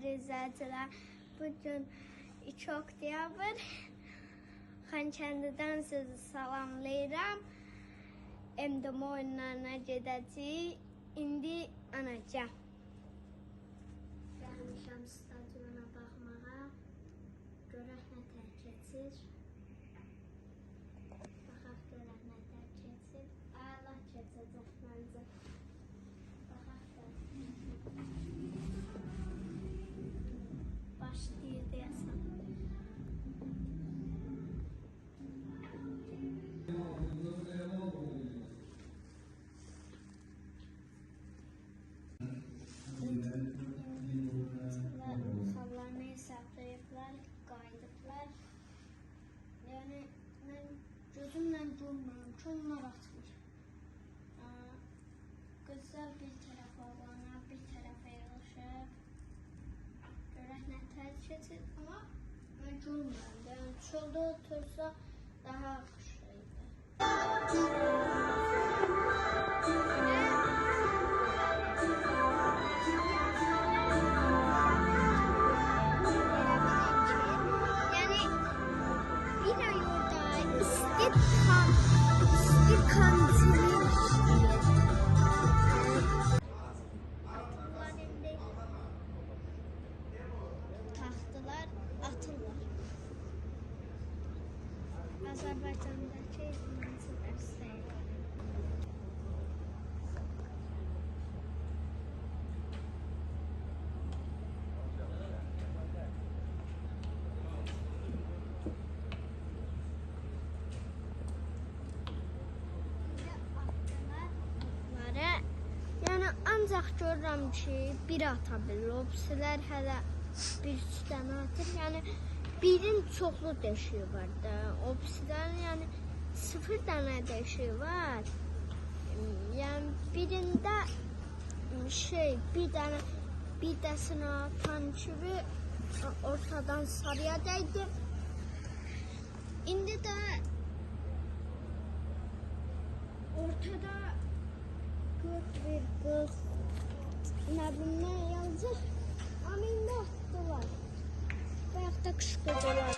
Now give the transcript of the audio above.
izləyiciləri, izləyicilər. Bugün 2 oktyabr Xankəndidən sizi salamlayıram. MDM oyunlarına gedəcəyik. İndi anacam. Gəlmişəm stadiona baxmağa. Görək nə tər keçir. Baxaq görək nə tər keçir. Allah keçəcək məncə. Baxaq görək. Başlayır deyəsən. Sallarını hesablayıblar, qayıdıblar. Yəni, mən gözümlə görmürəm ki, onlar açılır. Qızlar bir tərəfə oğlanlar, bir tərəfə yığışıb. Görək nə tər keçir, amma mən görmürəm. Yəni, çöldə otursa daha yaxşı idi. Taxtılar, atırlar. Azərbaycandakı idmançı dəstəyi. Ancaq görürəm ki, biri ata bilir, o birisilər hələ bir-iki dənə atır. Yəni, birin çoxlu deşiyi var da, o birisilərin yəni 0 dənə deşiyi var. Yəni, birində bir dənə atan kimi ortadan sarıya dəydi. İndi də ortada 40 nə bilim nə yazır, amma indi atdılar. Bayaq da qışqırdılar.